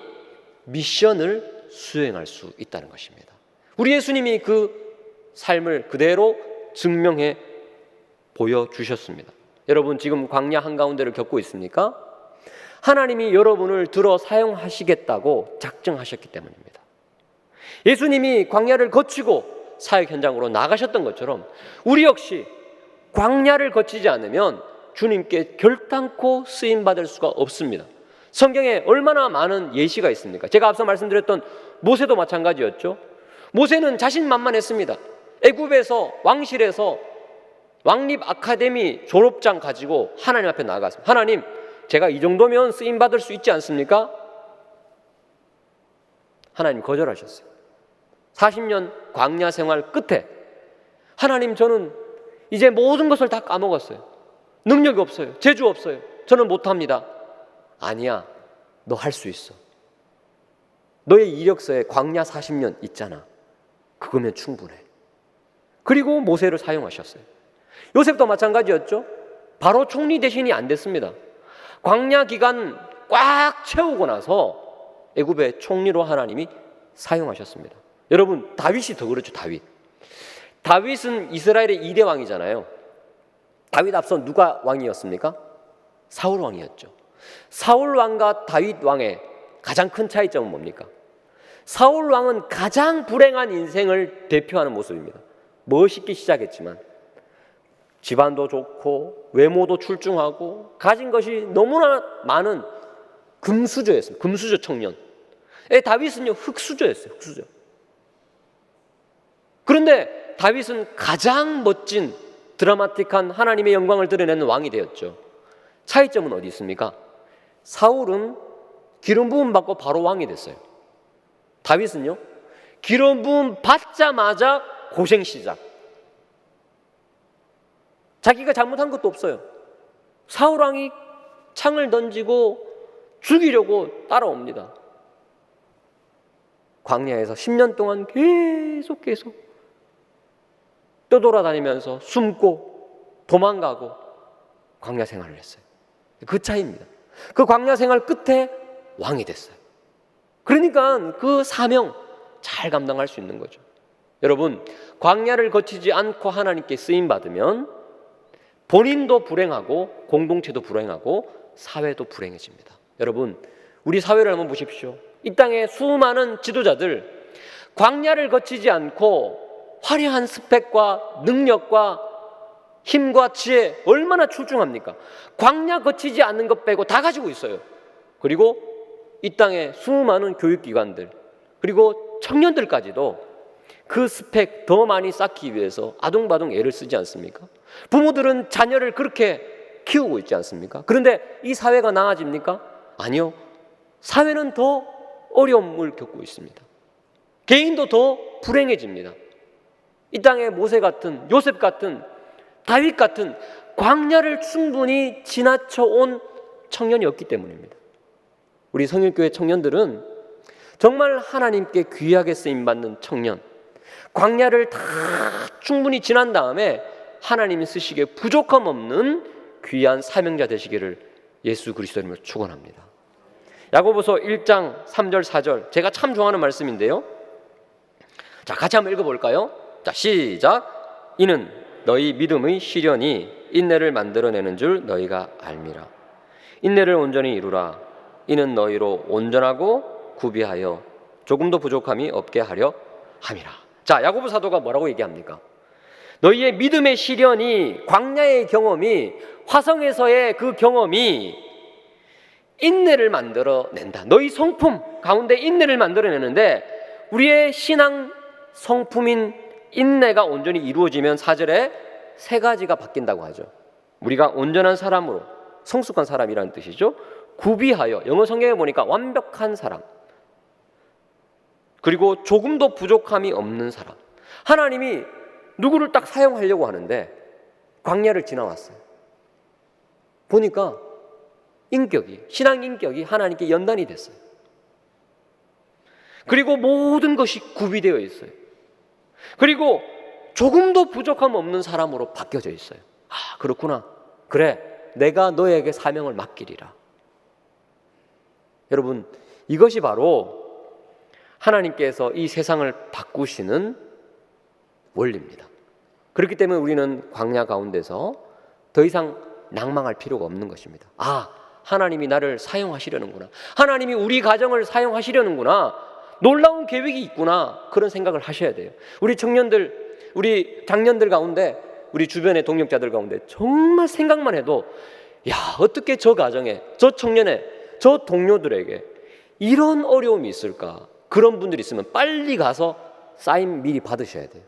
미션을 수행할 수 있다는 것입니다. 우리 예수님이 그 삶을 그대로 증명해 보여주셨습니다. 여러분 지금 광야 한가운데를 겪고 있습니까? 하나님이 여러분을 들어 사용하시겠다고 작정하셨기 때문입니다. 예수님이 광야를 거치고 사역 현장으로 나가셨던 것처럼 우리 역시 광야를 거치지 않으면 주님께 결단코 쓰임받을 수가 없습니다. 성경에 얼마나 많은 예시가 있습니까? 제가 앞서 말씀드렸던 모세도 마찬가지였죠. 모세는 자신만만했습니다. 애굽에서 왕실에서 왕립 아카데미 졸업장 가지고 하나님 앞에 나아갔습니다. 하나님, 제가 이 정도면 쓰임받을 수 있지 않습니까? 하나님 거절하셨어요. 40년 광야 생활 끝에 하나님, 저는 이제 모든 것을 다 까먹었어요. 능력이 없어요. 재주 없어요. 저는 못합니다. 아니야, 너 할 수 있어. 너의 이력서에 광야 40년 있잖아. 그거면 충분해. 그리고 모세를 사용하셨어요. 요셉도 마찬가지였죠. 바로 총리 대신이 안 됐습니다. 광야 기간 꽉 채우고 나서 애굽의 총리로 하나님이 사용하셨습니다. 여러분, 다윗이 더 그렇죠. 다윗은 이스라엘의 2대 왕이잖아요. 다윗 앞서 누가 왕이었습니까? 사울 왕이었죠. 사울 왕과 다윗 왕의 가장 큰 차이점은 뭡니까? 사울 왕은 가장 불행한 인생을 대표하는 모습입니다. 멋있게 시작했지만 집안도 좋고 외모도 출중하고 가진 것이 너무나 많은 금수저였습니다. 금수저 청년. 다윗은요 흙수저였어요. 흙수저. 그런데 다윗은 가장 멋진 드라마틱한 하나님의 영광을 드러내는 왕이 되었죠. 차이점은 어디 있습니까? 사울은 기름 부음 받고 바로 왕이 됐어요. 다윗은요 기름 부음 받자마자 고생 시작. 자기가 잘못한 것도 없어요. 사울 왕이 창을 던지고 죽이려고 따라옵니다. 광야에서 10년 동안 계속 떠돌아다니면서 숨고 도망가고 광야 생활을 했어요. 그 차이입니다. 그 광야 생활 끝에 왕이 됐어요. 그러니까 그 사명 잘 감당할 수 있는 거죠. 여러분, 광야를 거치지 않고 하나님께 쓰임 받으면 본인도 불행하고 공동체도 불행하고 사회도 불행해집니다. 여러분, 우리 사회를 한번 보십시오. 이 땅에 수많은 지도자들 광야를 거치지 않고 화려한 스펙과 능력과 힘과 지혜 얼마나 출중합니까? 광야 거치지 않는 것 빼고 다 가지고 있어요. 그리고 이 땅에 수많은 교육기관들 그리고 청년들까지도 그 스펙 더 많이 쌓기 위해서 아둥바둥 애를 쓰지 않습니까? 부모들은 자녀를 그렇게 키우고 있지 않습니까? 그런데 이 사회가 나아집니까? 아니요. 사회는 더 어려움을 겪고 있습니다. 개인도 더 불행해집니다. 이 땅에 모세 같은, 요셉 같은, 다윗 같은 광야를 충분히 지나쳐 온 청년이 없기 때문입니다. 우리 성일교회 청년들은 정말 하나님께 귀하게 쓰임받는 청년, 광야를 다 충분히 지난 다음에 하나님이 쓰시기에 부족함 없는 귀한 사명자 되시기를 예수 그리스도 이름으로 축원합니다. 야고보서 1장 3절 4절 제가 참 좋아하는 말씀인데요. 자, 같이 한번 읽어볼까요? 자, 시작. 이는 너희 믿음의 시련이 인내를 만들어내는 줄 너희가 알미라. 인내를 온전히 이루라. 이는 너희로 온전하고 구비하여 조금도 부족함이 없게 하려 함이라. 자, 야고보 사도가 뭐라고 얘기합니까? 너희의 믿음의 시련이, 광야의 경험이, 화성에서의 그 경험이 인내를 만들어낸다. 너희 성품 가운데 인내를 만들어내는데 우리의 신앙 성품인 인내가 온전히 이루어지면 4절에 세 가지가 바뀐다고 하죠. 우리가 온전한 사람으로, 성숙한 사람이라는 뜻이죠. 구비하여, 영어 성경에 보니까 완벽한 사람, 그리고 조금도 부족함이 없는 사람. 하나님이 누구를 딱 사용하려고 하는데 광야를 지나왔어요. 보니까 인격이, 신앙 인격이 하나님께 연단이 됐어요. 그리고 모든 것이 구비되어 있어요. 그리고 조금도 부족함 없는 사람으로 바뀌어져 있어요. 아, 그렇구나. 그래, 내가 너에게 사명을 맡기리라. 여러분, 이것이 바로 하나님께서 이 세상을 바꾸시는 원리입니다. 그렇기 때문에 우리는 광야 가운데서 더 이상 낭망할 필요가 없는 것입니다. 아, 하나님이 나를 사용하시려는구나. 하나님이 우리 가정을 사용하시려는구나. 놀라운 계획이 있구나. 그런 생각을 하셔야 돼요. 우리 청년들, 우리 장년들 가운데, 우리 주변의 동역자들 가운데 정말 생각만 해도 야, 어떻게 저 가정에, 저 청년에, 저 동료들에게 이런 어려움이 있을까? 그런 분들이 있으면 빨리 가서 사인 미리 받으셔야 돼요.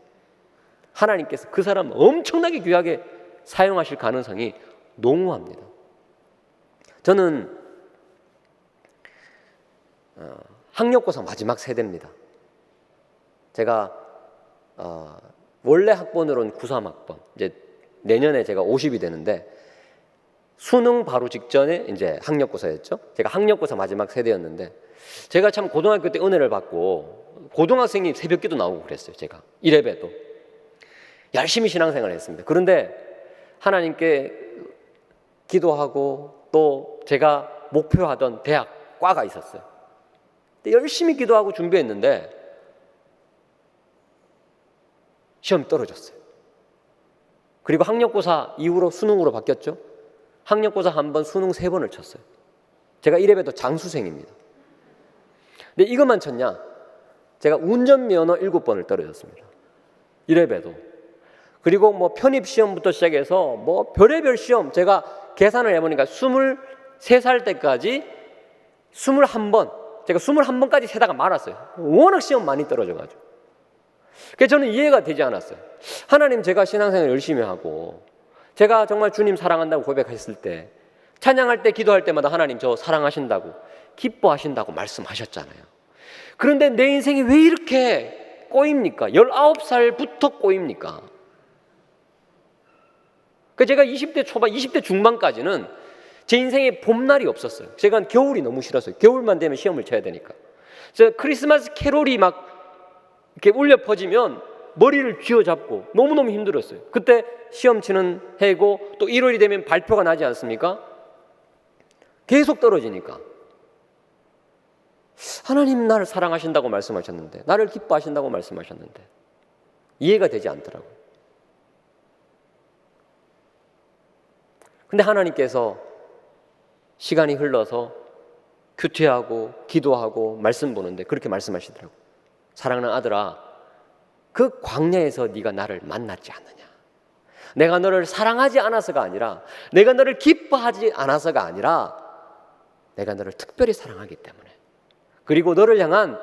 하나님께서 그 사람 엄청나게 귀하게 사용하실 가능성이 농후합니다. 저는 학력고사 마지막 세대입니다. 제가 원래 학번으로는 93학번, 이제 내년에 제가 50이 되는데 수능 바로 직전에 이제 학력고사였죠. 제가 학력고사 마지막 세대였는데 제가 참 고등학교 때 은혜를 받고 고등학생이 새벽기도 나오고 그랬어요. 제가 1예배도 열심히 신앙생활을 했습니다. 그런데 하나님께 기도하고 또 제가 목표하던 대학 과가 있었어요. 열심히 기도하고 준비했는데 시험이 떨어졌어요. 그리고 학력고사 이후로 수능으로 바뀌었죠. 학력고사 한 번, 수능 3번을 쳤어요. 제가 1예배도 장수생입니다. 근데 이것만 쳤냐? 제가 운전면허 7번을 떨어졌습니다. 1예배도. 그리고 뭐 편입시험부터 시작해서 뭐 별의별 시험, 제가 계산을 해보니까 23살 때까지 21번, 제가 21번까지 세다가 말았어요. 워낙 시험 많이 떨어져가지고. 그래서 저는 이해가 되지 않았어요. 하나님, 제가 신앙생활 열심히 하고 제가 정말 주님 사랑한다고 고백했을 때, 찬양할 때, 기도할 때마다 하나님 저 사랑하신다고, 기뻐하신다고 말씀하셨잖아요. 그런데 내 인생이 왜 이렇게 꼬입니까? 19살부터 꼬입니까? 그 제가 20대 초반, 20대 중반까지는 제 인생에 봄날이 없었어요. 제가 겨울이 너무 싫었어요. 겨울만 되면 시험을 쳐야 되니까. 그래서 크리스마스 캐롤이 막 이렇게 울려 퍼지면 머리를 쥐어잡고 너무너무 힘들었어요. 그때 시험 치는 해고 또 1월이 되면 발표가 나지 않습니까? 계속 떨어지니까. 하나님 나를 사랑하신다고 말씀하셨는데, 나를 기뻐하신다고 말씀하셨는데 이해가 되지 않더라고요. 근데 하나님께서 시간이 흘러서 큐티하고 기도하고 말씀 보는데 그렇게 말씀하시더라고요. 사랑하는 아들아, 그 광야에서 네가 나를 만났지 않느냐. 내가 너를 사랑하지 않아서가 아니라, 내가 너를 기뻐하지 않아서가 아니라 내가 너를 특별히 사랑하기 때문에, 그리고 너를 향한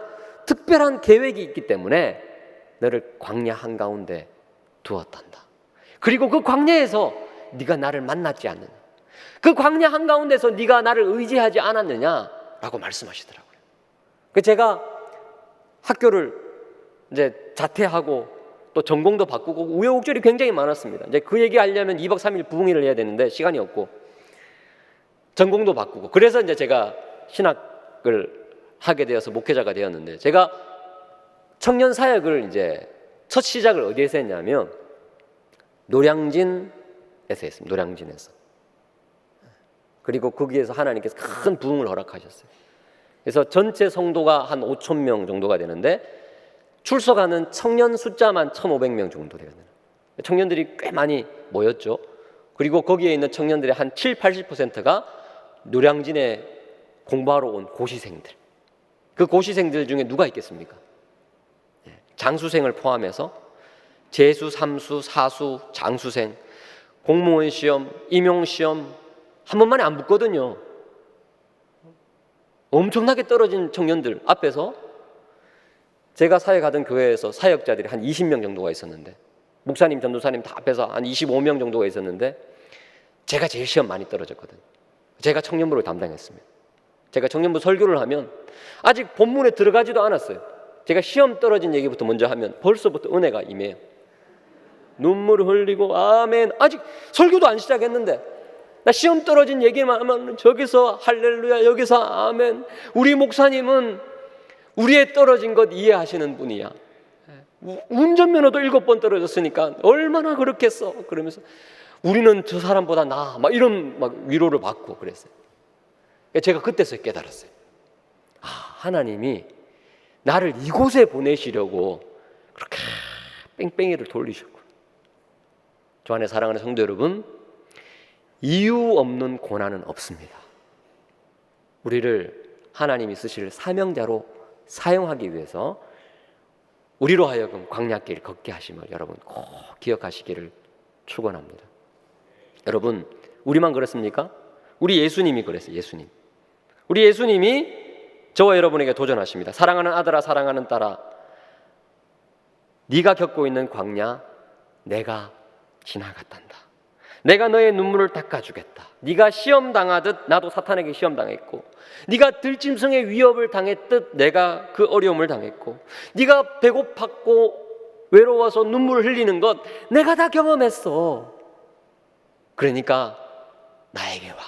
특별한 계획이 있기 때문에 너를 광야 한가운데 두었단다. 그리고 그 광야에서 네가 나를 만났지 않느냐, 그 광야 한가운데서 네가 나를 의지하지 않았느냐라고 말씀하시더라고요. 그 제가 학교를 이제 자퇴하고 또 전공도 바꾸고 우여곡절이 굉장히 많았습니다. 이제 그 얘기하려면 2박 3일 부흥회를 해야 되는데 시간이 없고, 전공도 바꾸고, 그래서 이제 제가 신학을 하게 되어서 목회자가 되었는데, 제가 청년 사역을 이제 첫 시작을 어디에서 했냐면 노량진에서 했습니다. 노량진에서. 그리고 거기에서 하나님께서 큰 부흥을 허락하셨어요. 그래서 전체 성도가 한 5,000명 정도가 되는데 출석하는 청년 숫자만 1,500명 정도 되거든요. 청년들이 꽤 많이 모였죠. 그리고 거기에 있는 청년들의 한 70-80%가 노량진에 공부하러 온 고시생들. 그 고시생들 중에 누가 있겠습니까? 장수생을 포함해서 재수, 삼수, 사수, 장수생, 공무원 시험, 임용 시험 한 번만에 안 붙거든요. 엄청나게 떨어진 청년들 앞에서 제가 사역하던 교회에서 사역자들이 한 20명 정도가 있었는데, 목사님, 전도사님 다 앞에서 한 25명 정도가 있었는데 제가 제일 시험 많이 떨어졌거든요. 제가 청년부를 담당했습니다. 제가 청년부 설교를 하면 아직 본문에 들어가지도 않았어요. 제가 시험 떨어진 얘기부터 먼저 하면 벌써부터 은혜가 임해요. 눈물을 흘리고 아멘. 아직 설교도 안 시작했는데 나 시험 떨어진 얘기만 하면 저기서 할렐루야, 여기서 아멘. 우리 목사님은 우리의 떨어진 것 이해하시는 분이야. 운전면허도 7번 떨어졌으니까 얼마나 그렇겠어. 그러면서 우리는 저 사람보다 나아. 막 이런 막 위로를 받고 그랬어요. 제가 그때서 깨달았어요. 아, 하나님이 나를 이곳에 보내시려고 그렇게 뺑뺑이를 돌리셨고. 저 안에 사랑하는 성도 여러분, 이유 없는 고난은 없습니다. 우리를 하나님이 쓰실 사명자로 사용하기 위해서 우리로 하여금 광야길 걷게 하심을 여러분 꼭 기억하시기를 축원합니다. 여러분, 우리만 그렇습니까? 우리 예수님이 그랬어요. 예수님. 우리 예수님이 저와 여러분에게 도전하십니다. 사랑하는 아들아, 사랑하는 딸아, 네가 겪고 있는 광야 내가 지나갔단다. 내가 너의 눈물을 닦아주겠다. 네가 시험 당하듯 나도 사탄에게 시험 당했고, 네가 들짐승의 위협을 당했듯 내가 그 어려움을 당했고, 네가 배고팠고 외로워서 눈물을 흘리는 것 내가 다 경험했어. 그러니까 나에게 와.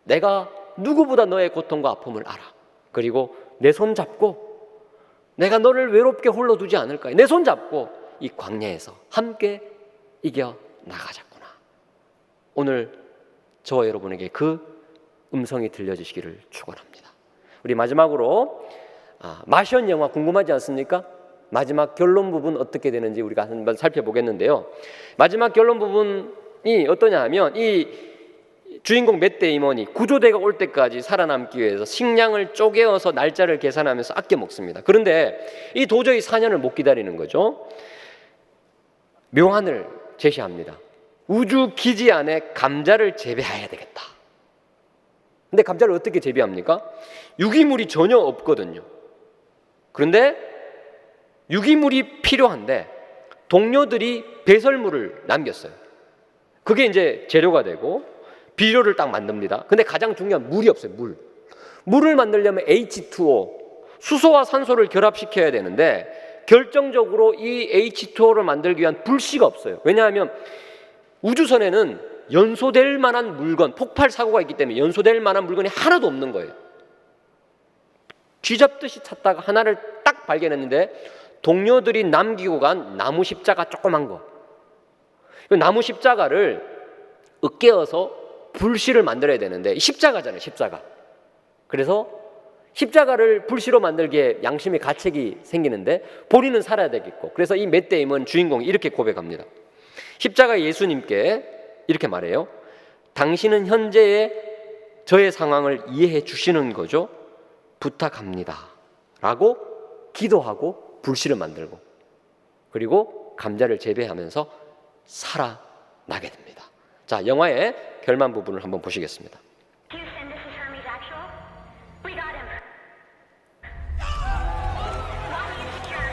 내가 누구보다 너의 고통과 아픔을 알아. 그리고 내 손 잡고 내가 너를 외롭게 홀로 두지 않을 거야. 내 손 잡고 이 광야에서 함께 이겨 나가자꾸나. 오늘 저와 여러분에게 그 음성이 들려주시기를 축원합니다. 우리 마지막으로 마션 영화 궁금하지 않습니까? 마지막 결론 부분 어떻게 되는지 우리가 한번 살펴보겠는데요. 마지막 결론 부분이 어떠냐 하면 이 주인공 맷 데이먼이 구조대가 올 때까지 살아남기 위해서 식량을 쪼개어서 날짜를 계산하면서 아껴 먹습니다. 그런데 이 도저히 4년을 못 기다리는 거죠. 묘안을 제시합니다. 우주 기지 안에 감자를 재배해야 되겠다. 근데 감자를 어떻게 재배합니까? 유기물이 전혀 없거든요. 그런데 유기물이 필요한데 동료들이 배설물을 남겼어요. 그게 이제 재료가 되고 비료를 딱 만듭니다. 근데 가장 중요한 물이 없어요. 물을 만들려면 H2O, 수소와 산소를 결합시켜야 되는데 결정적으로 이 H2O를 만들기 위한 불씨가 없어요. 왜냐하면 우주선에는 연소될 만한 물건, 폭발 사고가 있기 때문에 연소될 만한 물건이 하나도 없는 거예요. 쥐잡듯이 찾다가 하나를 딱 발견했는데 동료들이 남기고 간 나무 십자가 조그만 거. 이 나무 십자가를 으깨어서 불씨를 만들어야 되는데 십자가잖아요, 십자가. 그래서 십자가를 불씨로 만들기에 양심의 가책이 생기는데 본인은 살아야 되겠고, 그래서 이 맷 데이먼 주인공이 이렇게 고백합니다. 십자가 예수님께 이렇게 말해요. 당신은 현재의 저의 상황을 이해해 주시는 거죠? 부탁합니다 라고 기도하고 불씨를 만들고, 그리고 감자를 재배하면서 살아나게 됩니다. 자, 영화의 결말 부분을 한번 보시겠습니다. Houston, this is Hermes Actual. We got him. Lobby is secure.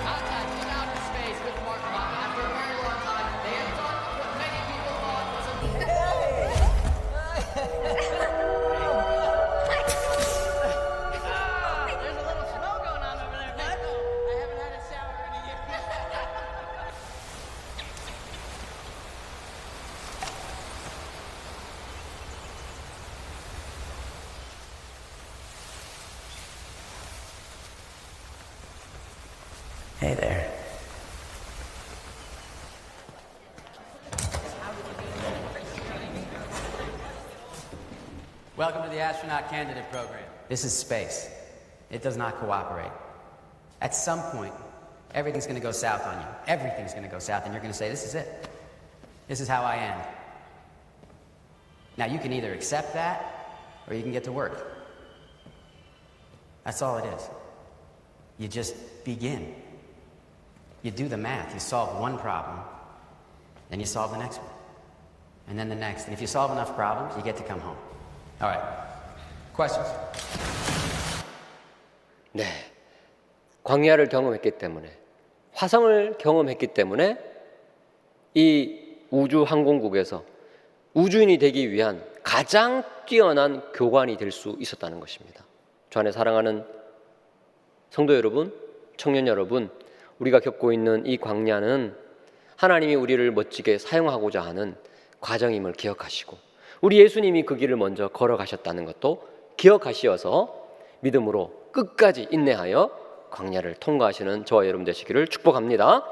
Contact in outer space with Mark Hahn. After a very long time, they have done what many people thought was There's a little snow going on over there. I haven't had a shower in a year. Hey there. Welcome to the astronaut candidate program. This is space. It does not cooperate. At some point, everything's going to go south on you. Everything's going to go south, and you're going to say, this is it. This is how I end. Now, you can either accept that, or you can get to work. That's all it is. You just begin. You do the math. You solve one problem, then you solve the next one, and then the next. And if you solve enough problems, you get to come home. All right. Questions? 네, 광야를 경험했기 때문에, 화성을 경험했기 때문에 이 우주항공국에서 우주인이 되기 위한 가장 뛰어난 교관이 될 수 있었다는 것입니다. 주 안에 사랑하는 성도 여러분, 청년 여러분, 우리가 겪고 있는 이 광야는 하나님이 우리를 멋지게 사용하고자 하는 과정임을 기억하시고, 우리 예수님이 그 길을 먼저 걸어가셨다는 것도 기억하시어서 믿음으로 끝까지 인내하여 광야를 통과하시는 저와 여러분 되시기를 축복합니다.